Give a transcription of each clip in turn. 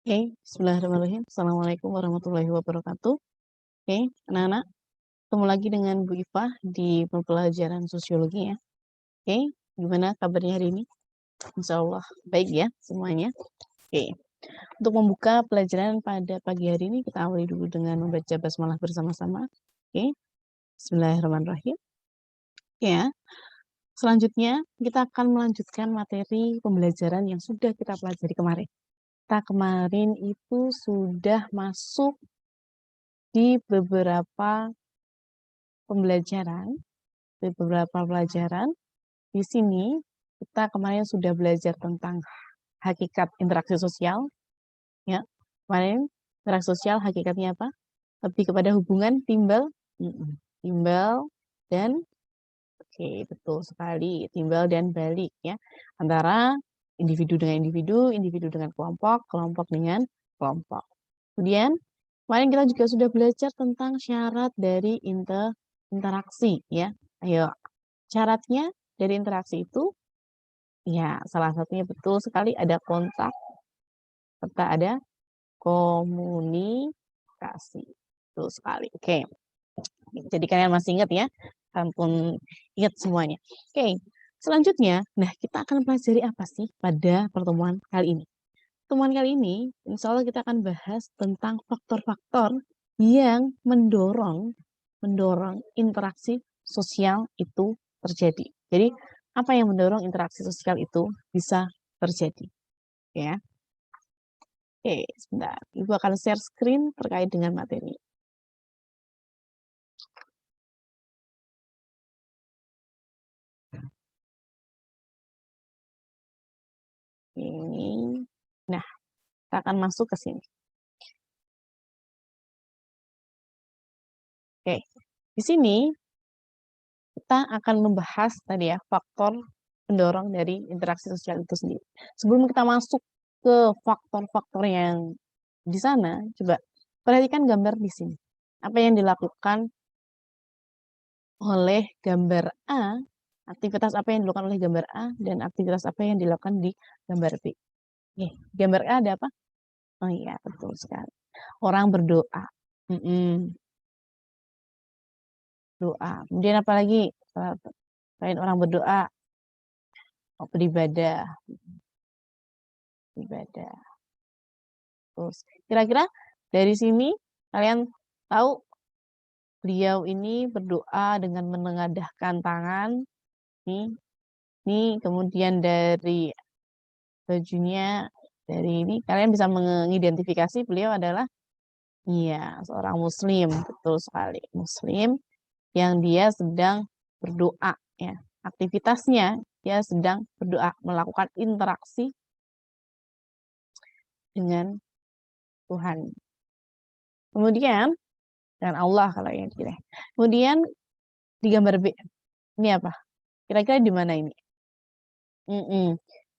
Oke, bismillahirrahmanirrahim. Assalamualaikum warahmatullahi wabarakatuh. Oke, anak-anak, ketemu lagi dengan Bu Ifah di pembelajaran sosiologi ya. Oke, gimana kabarnya hari ini? Insya Allah baik ya semuanya. Oke, untuk membuka pelajaran pada pagi hari ini kita awali dulu dengan membaca basmalah bersama-sama. Oke, bismillahirrahmanirrahim. Ya, selanjutnya kita akan melanjutkan materi pembelajaran yang sudah kita pelajari kemarin. Kita kemarin itu sudah masuk di beberapa pembelajaran, di sini kita kemarin sudah belajar tentang hakikat interaksi sosial, ya. Kemarin interaksi sosial hakikatnya apa? Lebih kepada hubungan timbal, timbal dan oke, betul sekali, timbal dan balik ya, antara individu dengan individu, individu dengan kelompok, kelompok dengan kelompok. Kemudian kemarin kita juga sudah belajar tentang syarat dari interaksi ya. Ayo, syaratnya dari interaksi itu ya salah satunya betul sekali ada kontak serta ada komunikasi. Betul sekali. Oke. Jadi kalian masih ingat ya? Ampun, ingat semuanya. Oke. Selanjutnya, nah kita akan pelajari apa sih pada pertemuan kali ini? Pertemuan kali ini, insya Allah kita akan bahas tentang faktor-faktor yang mendorong interaksi sosial itu terjadi. Jadi, apa yang mendorong interaksi sosial itu bisa terjadi? Ya. Oke, sebentar. Ibu akan share screen terkait dengan materi. Ini. Nah, kita akan masuk ke sini. Oke. Di sini kita akan membahas tadi ya faktor pendorong dari interaksi sosial itu sendiri. Sebelum kita masuk ke faktor-faktor yang di sana, coba perhatikan gambar di sini. Apa yang dilakukan oleh gambar A, aktivitas apa yang dilakukan oleh gambar A, dan aktivitas apa yang dilakukan di gambar B. Oke, gambar A ada apa? Oh iya, betul sekali. Orang berdoa. Doa. Kemudian apa lagi? Selain orang berdoa, beribadah. Ibadah. Terus, kira-kira dari sini kalian tahu beliau ini berdoa dengan menengadahkan tangan. Nih, kemudian dari bajunya, dari ini kalian bisa mengidentifikasi beliau adalah iya, seorang muslim, betul sekali. Muslim yang dia sedang berdoa ya. Aktivitasnya dia sedang berdoa, melakukan interaksi dengan Tuhan. Kemudian dengan Allah kalau yang kita. Kemudian di gambar B ini apa? Kira-kira di mana ini?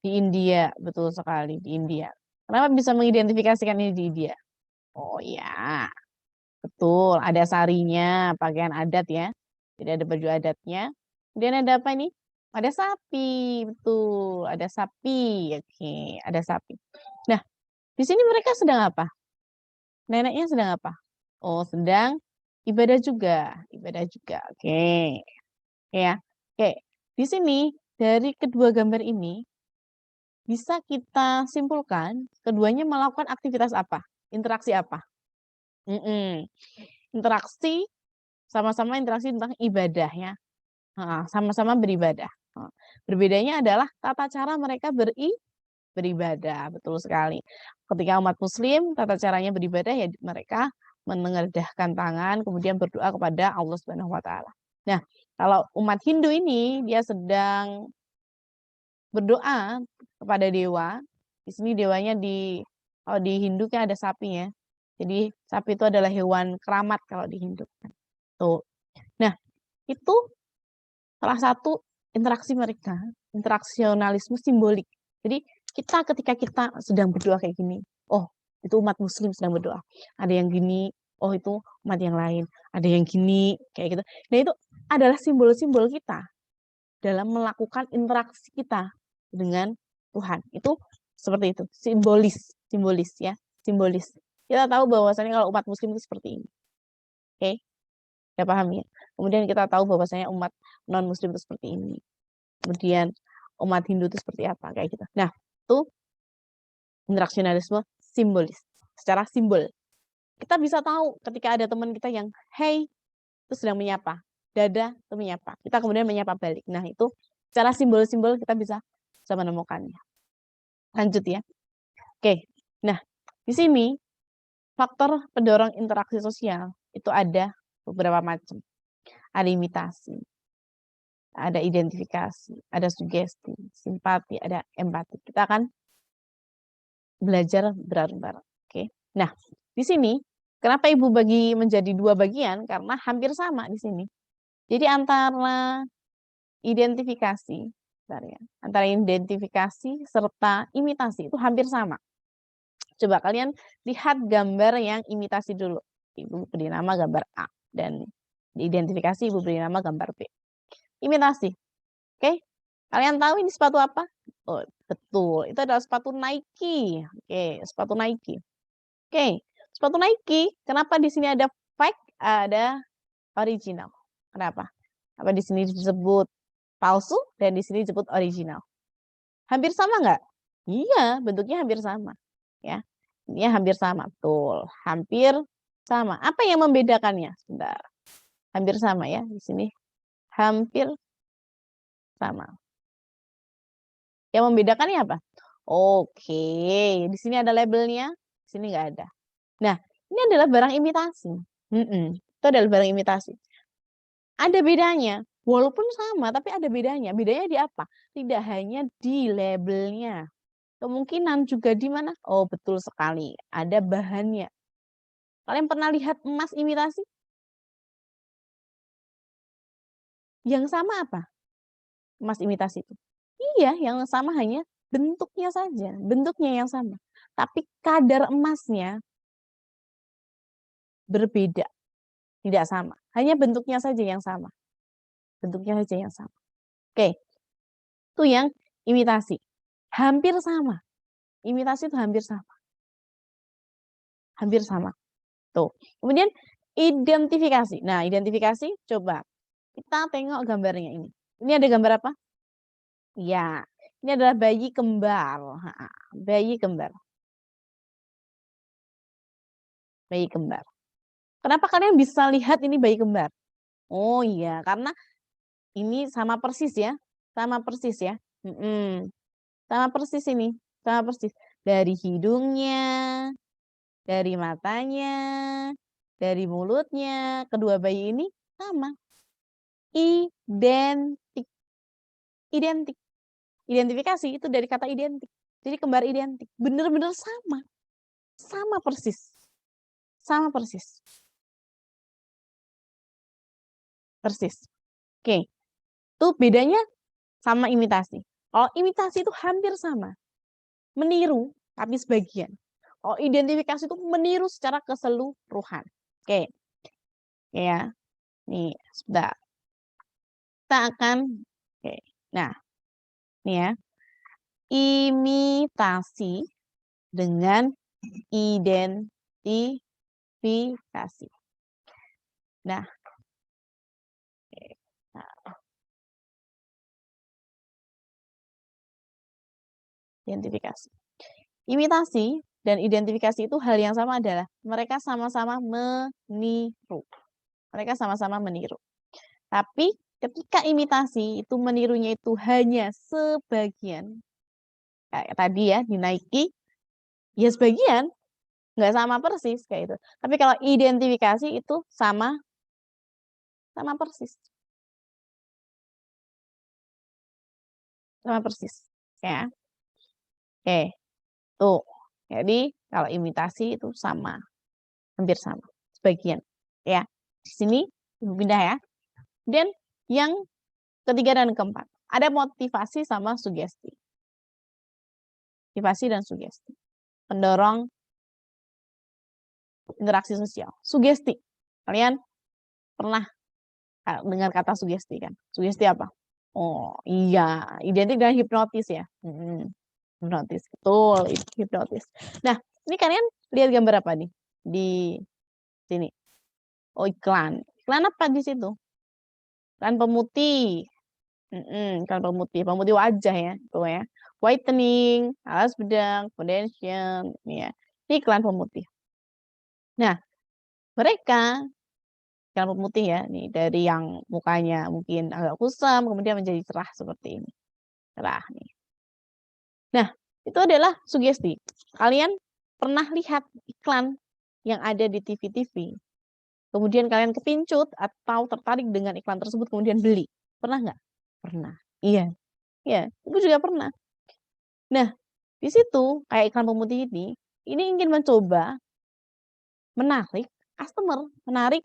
Di India, betul sekali di India. Kenapa bisa mengidentifikasikan ini di India? Oh ya, betul. Ada sarinya, pakaian adat ya. Jadi ada baju adatnya. Kemudian ada apa ini? Ada sapi, betul. Ada sapi, oke. Ada sapi. Nah, di sini mereka sedang apa? Neneknya sedang apa? Oh, sedang ibadah juga. Ibadah juga, oke. Ya, oke. Di sini dari kedua gambar ini bisa kita simpulkan keduanya melakukan aktivitas apa? Interaksi apa? Interaksi, sama-sama interaksi tentang ibadah ya. Sama-sama beribadah. Berbedanya adalah tata cara mereka beribadah, betul sekali. Ketika umat muslim, tata caranya beribadah ya mereka menengadahkan tangan, kemudian berdoa kepada Allah Subhanahu wa Ta'ala. Nah, kalau umat Hindu ini dia sedang berdoa kepada dewa. Di sini dewanya kalau di Hindu kan ada sapi ya. Jadi sapi itu adalah hewan keramat kalau di Hindu. Tuh. Nah, itu salah satu interaksi mereka, interaksionalisme simbolik. Jadi ketika kita sedang berdoa kayak gini, oh itu umat muslim sedang berdoa. Ada yang gini, oh itu umat yang lain. Ada yang gini, kayak gitu. Nah itu adalah simbol-simbol kita dalam melakukan interaksi kita dengan Tuhan. Itu seperti itu, simbolis ya, simbolis. Kita tahu bahwasanya kalau umat muslim itu seperti ini. Oke? Ya paham ya? Kemudian kita tahu bahwasanya umat non-muslim itu seperti ini. Kemudian umat Hindu itu seperti apa, kayak gitu. Nah, itu interaksionalisme simbolis. Secara simbol. Kita bisa tahu ketika ada teman kita yang, hey, itu sedang menyapa. Dada, itu menyapa. Kita kemudian menyapa balik. Nah, itu secara simbol-simbol kita bisa menemukannya. Lanjut ya. Oke. Nah, di sini faktor pendorong interaksi sosial itu ada beberapa macam. Ada imitasi, ada identifikasi, ada sugesti, simpati, ada empati. Kita akan belajar bareng-bareng. Oke. Nah, di sini kenapa Ibu bagi menjadi 2 bagian? Karena hampir sama di sini. Jadi antara identifikasi, antara identifikasi serta imitasi itu hampir sama. Coba kalian lihat gambar yang imitasi dulu. Ibu beri nama gambar A dan diidentifikasi Ibu beri nama gambar B. Imitasi. Oke? Kalian tahu ini sepatu apa? Oh, betul. Itu adalah sepatu Nike. Oke, sepatu Nike. Oke, sepatu Nike. Kenapa di sini ada fake, ada original? Kenapa? Apa di sini disebut palsu dan di sini disebut original? Hampir sama nggak? Iya, bentuknya hampir sama. Ya, ini hampir sama. Betul, hampir sama. Apa yang membedakannya? Sebentar. Hampir sama ya di sini. Hampir sama. Yang membedakannya apa? Oke, di sini ada labelnya, di sini nggak ada. Nah, ini adalah barang imitasi. Itu adalah barang imitasi. Ada bedanya, walaupun sama, tapi ada bedanya. Bedanya di apa? Tidak hanya di labelnya. Kemungkinan juga di mana? Oh, betul sekali. Ada bahannya. Kalian pernah lihat emas imitasi? Yang sama apa? Emas imitasi itu. Iya, yang sama hanya bentuknya saja. Bentuknya yang sama. Tapi kadar emasnya berbeda. Tidak sama. Hanya bentuknya saja yang sama. Bentuknya saja yang sama. Oke. Itu yang imitasi. Hampir sama. Imitasi itu hampir sama. Hampir sama. Tuh. Kemudian identifikasi. Nah, identifikasi coba kita tengok gambarnya ini. Ini ada gambar apa? Ya, ini adalah bayi kembar. Bayi kembar. Bayi kembar. Kenapa kalian bisa lihat ini bayi kembar? Oh iya, karena ini sama persis ya. Sama persis ya. Sama persis ini. Sama persis. Dari hidungnya, dari matanya, dari mulutnya, kedua bayi ini sama. Identik. Identik. Identifikasi itu dari kata identik. Jadi kembar identik. Benar-benar sama. Sama persis. Sama persis. Persis. Oke. Itu bedanya sama imitasi. Kalau imitasi itu hampir sama. Meniru, tapi sebagian. Kalau identifikasi itu meniru secara keseluruhan. Oke. Ya. Nih, sudah. Kita akan, oke. Nah, ini ya. Imitasi dengan identifikasi. Nah, identifikasi. Imitasi dan identifikasi itu hal yang sama adalah mereka sama-sama meniru. Mereka sama-sama meniru. Tapi ketika imitasi itu menirunya itu hanya sebagian. Kayak tadi ya di Nike, ya sebagian, nggak sama persis kayak itu. Tapi kalau identifikasi itu sama persis. Sama persis. Ya. Oke. Tuh. Jadi kalau imitasi itu sama. Hampir sama. Sebagian. Ya. Di sini Ibu pindah ya. Dan yang ketiga dan keempat. Ada motivasi sama sugesti. Motivasi dan sugesti. Pendorong interaksi sosial. Sugesti. Kalian pernah dengar kata sugesti kan? Sugesti apa? Oh iya, identik dengan hipnotis ya. Hipnotis, betul, hipnotis. Nah, ini kalian Lihat gambar apa nih di sini? Oh, iklan. Iklan apa di situ? Iklan pemutih. Iklan pemutih, pemutih wajah ya, tuh ya. Whitening, alas bedak, foundation, ya. Ini iklan pemutih. Nah, mereka iklan pemutih ya, nih dari yang mukanya mungkin agak kusam, kemudian menjadi cerah seperti ini. Cerah nih. Nah, itu adalah sugesti. Kalian pernah lihat iklan yang ada di TV-TV? Kemudian kalian kepincut atau tertarik dengan iklan tersebut kemudian beli. Pernah nggak? Pernah. Iya, iya, itu juga pernah. Nah, di situ kayak iklan pemutih ini ingin mencoba menarik customer, menarik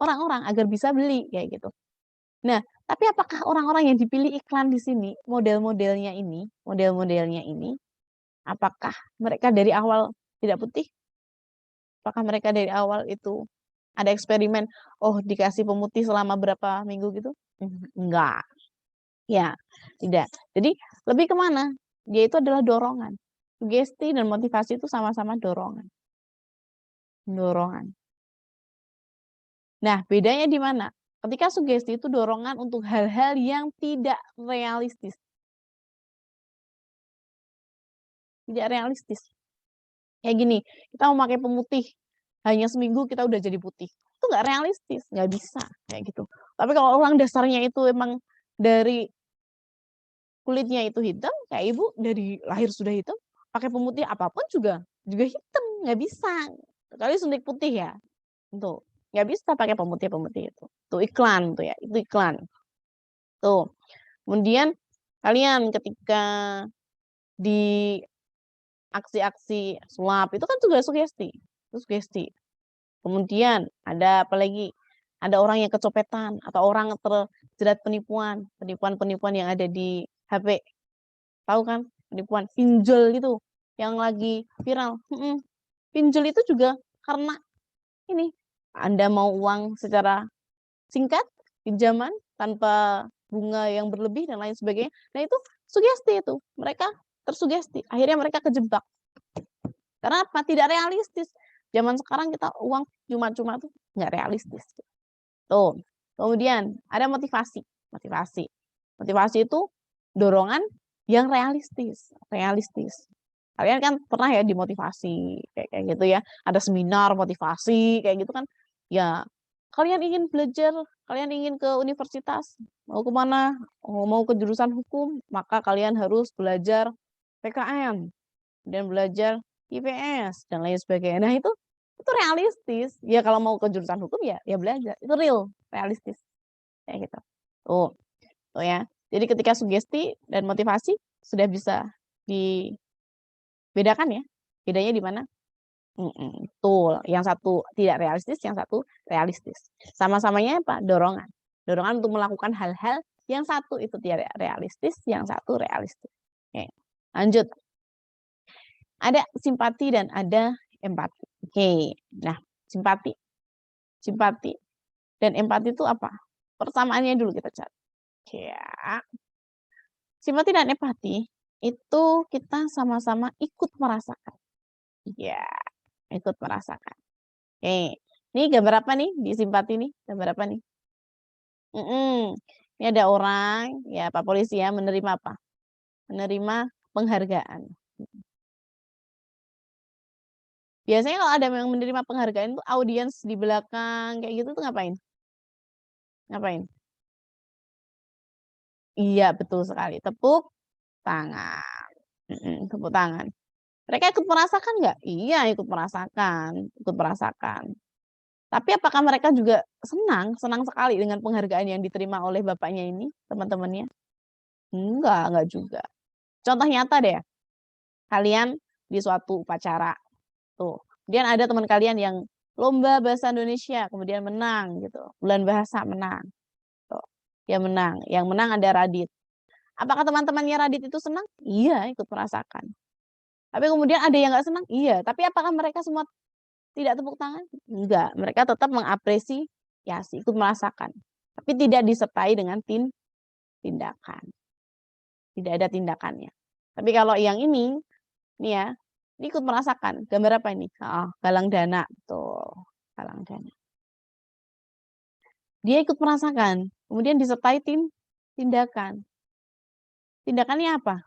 orang-orang agar bisa beli kayak gitu. Nah, tapi apakah orang-orang yang dipilih iklan di sini, model-modelnya ini, apakah mereka dari awal tidak putih? Apakah mereka dari awal itu ada eksperimen, oh dikasih pemutih selama berapa minggu gitu? Enggak. Ya, tidak. Jadi lebih kemana? Dia itu adalah dorongan. Sugesti dan motivasi itu sama-sama dorongan. Dorongan. Nah, bedanya di mana? Ketika sugesti itu dorongan untuk hal-hal yang tidak realistis. Tidak realistis. Kayak gini, kita mau pakai pemutih, hanya seminggu kita udah jadi putih. Itu nggak realistis, nggak bisa kayak gitu. Tapi kalau orang dasarnya itu emang dari kulitnya itu hitam, kayak ibu dari lahir sudah hitam, pakai pemutih apapun juga hitam, nggak bisa. Kecuali suntik putih ya, untuk nggak bisa pakai pemutih itu. Tuh iklan tuh ya, itu iklan. Tuh. Kemudian kalian ketika di aksi-aksi sulap itu kan juga sugesti. Itu sugesti. Kemudian ada apa lagi? Ada orang yang kecopetan atau orang terjerat penipuan yang ada di HP. Tahu kan? Penipuan pinjol gitu yang lagi viral. Pinjol itu juga karena ini Anda mau uang secara singkat, pinjaman tanpa bunga yang berlebih dan lain sebagainya. Nah, itu sugesti itu. Mereka tersugesti. Akhirnya mereka kejebak. Karena apa? Tidak realistis. Zaman sekarang kita uang cuma-cuma tuh nggak realistis. Tuh. Kemudian ada motivasi. Motivasi. Motivasi itu dorongan yang realistis. Realistis. Kalian kan pernah ya dimotivasi kayak gitu ya. Ada seminar motivasi kayak gitu kan. Ya, kalian ingin belajar, kalian ingin ke universitas, mau kemana? Oh, mau ke jurusan hukum, maka kalian harus belajar PKN dan belajar IPS dan lain sebagainya. Nah, itu realistis. Ya kalau mau ke jurusan hukum ya belajar. Itu real, realistis. Kayak gitu. Tuh, tuh ya. Jadi ketika sugesti dan motivasi sudah bisa dibedakan ya. Bedanya di mana? Betul. Yang satu tidak realistis, yang satu realistis. Sama-samanya apa? Dorongan. Dorongan untuk melakukan hal-hal yang satu itu tidak realistis, yang satu realistis. Oke. Lanjut. Ada simpati dan ada empati. Oke. Nah, simpati. Simpati dan empati itu apa? Persamaannya dulu kita cari. Ya. Simpati dan empati itu kita sama-sama ikut merasakan. Ya, ikut merasakan. Oke. Ini gambar apa nih di simpati nih? Gambar apa nih? Ini ada orang, ya Pak Polisi ya, menerima apa? Menerima penghargaan. Biasanya kalau ada yang menerima penghargaan itu audiens di belakang kayak gitu tuh ngapain? Ngapain? Iya, betul sekali. Tepuk tangan. Tepuk tangan. Mereka ikut merasakan nggak? Iya, ikut merasakan. Ikut merasakan. Tapi apakah mereka juga senang sekali dengan penghargaan yang diterima oleh bapaknya ini, teman-temannya? Enggak juga. Contoh nyata deh, kalian di suatu upacara, tuh. Kemudian ada teman kalian yang lomba bahasa Indonesia, kemudian menang gitu. Bulan bahasa menang. Tuh. Dia menang. Yang menang ada Radit. Apakah teman-temannya Radit itu senang? Iya, ikut merasakan. Tapi kemudian ada yang nggak senang? Iya. Tapi apakah mereka semua tidak tepuk tangan? Enggak. Mereka tetap mengapresiasi, ikut merasakan. Tapi tidak disertai dengan tindakan. Tidak ada tindakannya. Tapi kalau yang ini ya, Ini ikut merasakan. Gambar apa ini? Galang dana. Betul. Galang dana. Dia ikut merasakan. Kemudian disertai tindakan. Tindakannya apa?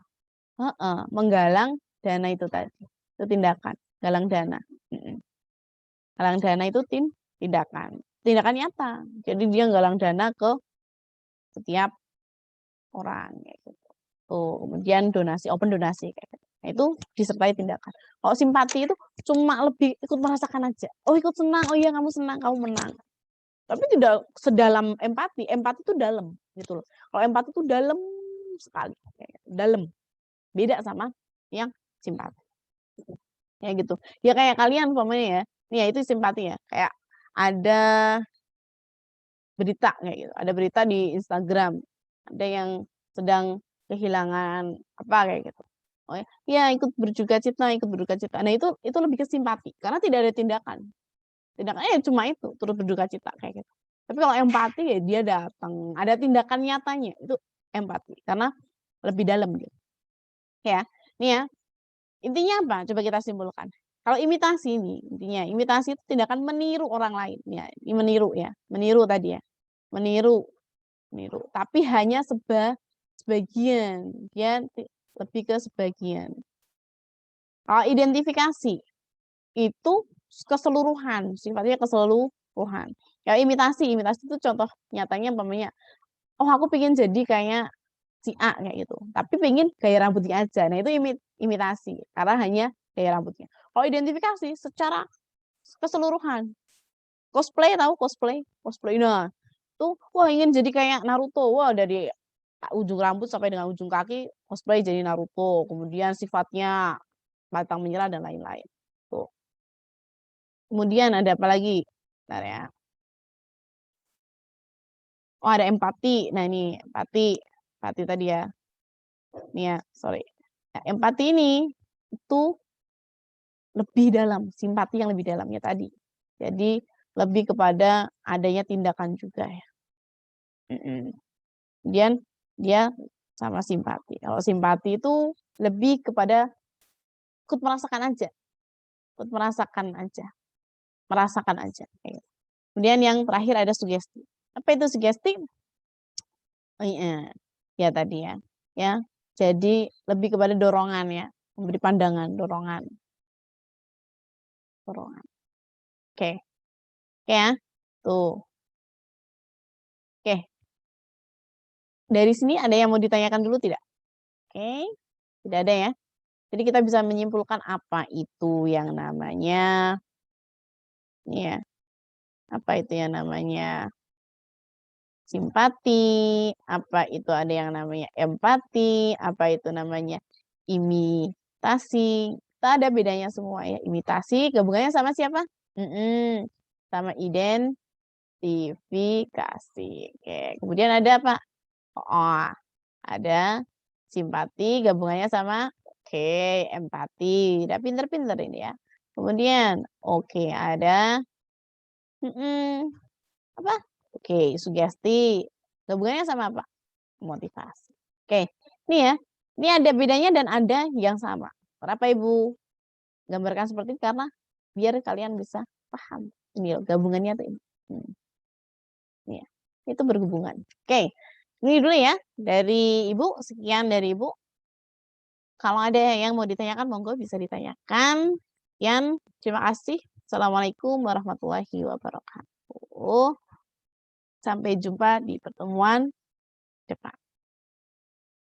Menggalang dana itu tadi. Itu tindakan. Galang dana. Galang dana itu tindakan. Tindakannya apa? Jadi dia galang dana ke setiap orang. Kayak gitu. Tuh, kemudian donasi, open donasi. Kayak gitu. Nah, itu disertai tindakan. Kalau simpati itu cuma lebih ikut merasakan aja. Oh ikut senang, oh iya kamu senang, kamu menang. Tapi tidak sedalam empati. Empati itu dalam gitu loh. Kalau empati itu dalam sekali, dalam. Beda sama yang simpati. Ya gitu. Ya kayak kalian umpamanya ya. Nih ya itu simpati ya. Kayak ada berita kayak gitu. Ada berita di Instagram. Ada yang sedang kehilangan apa kayak gitu. Oh ya, ikut berduka cita, ikut berduka cita. Nah itu lebih ke simpati karena tidak ada tindakan. Tindakannya cuma itu, turut berduka cita kayak gitu. Tapi kalau empati ya dia datang, ada tindakan nyatanya itu empati karena lebih dalam gitu. Ya, nih ya. Intinya apa? Coba kita simpulkan. Kalau imitasi ini, intinya imitasi itu tindakan meniru orang lain ya. Ini meniru ya, meniru tadi ya. Meniru. Tapi hanya sebagian. Dia lebih ke sebagian. Kalau identifikasi itu keseluruhan, sifatnya keseluruhan. Ya imitasi itu contoh nyatanya umpamanya, oh aku pengen jadi kayak si A kayak gitu. Tapi pengen gaya rambutnya aja. Nah, itu imitasi karena hanya gaya rambutnya. Kalau identifikasi secara keseluruhan. Cosplay tahu cosplay? Cosplay nah. Tuh wah ingin jadi kayak Naruto. Wah dari ujung rambut sampai dengan ujung kaki cosplay jadi Naruto. Kemudian sifatnya pantang menyerah dan lain-lain. Tuh. Kemudian ada apa lagi? Bentar ya. Oh, ada empati. Nah, ini empati. Empati tadi ya. Nih ya, sorry. Nah, empati ini itu lebih dalam, simpati yang lebih dalamnya tadi. Jadi lebih kepada adanya tindakan juga ya. Kemudian dia sama simpati. Kalau simpati itu lebih kepada ikut merasakan aja. Ikut merasakan aja. Merasakan aja. Kemudian yang terakhir ada sugesti. Apa itu sugesti? Oh, iya. Ya tadi ya. Ya. Jadi lebih kepada dorongan ya. Memberi pandangan, dorongan. Dorongan. Oke. Oke ya. Tuh. Oke. Dari sini ada yang mau ditanyakan dulu tidak? Oke. Tidak ada ya. Jadi kita bisa menyimpulkan apa itu yang namanya ini ya. Apa itu yang namanya simpati, apa itu ada yang namanya empati, apa itu namanya imitasi. Kita ada bedanya semua ya. Imitasi gabungannya sama siapa? Sama identifikasi. Oke. Kemudian ada apa? Oh, ada simpati gabungannya sama empati. Udah pinter-pinter ini ya. Kemudian ada apa? Sugesti. Gabungannya sama apa? Motivasi. Ini ya. Ini ada bedanya dan ada yang sama. Kenapa Ibu gambarkan seperti itu? Karena biar kalian bisa paham. Ini loh, gabungannya tuh ini. Ya, itu berhubungan. Ini dulu ya dari Ibu. Sekian dari Ibu. Kalau ada yang mau ditanyakan, monggo bisa ditanyakan. Terima kasih. Assalamualaikum warahmatullahi wabarakatuh. Sampai jumpa di pertemuan depan.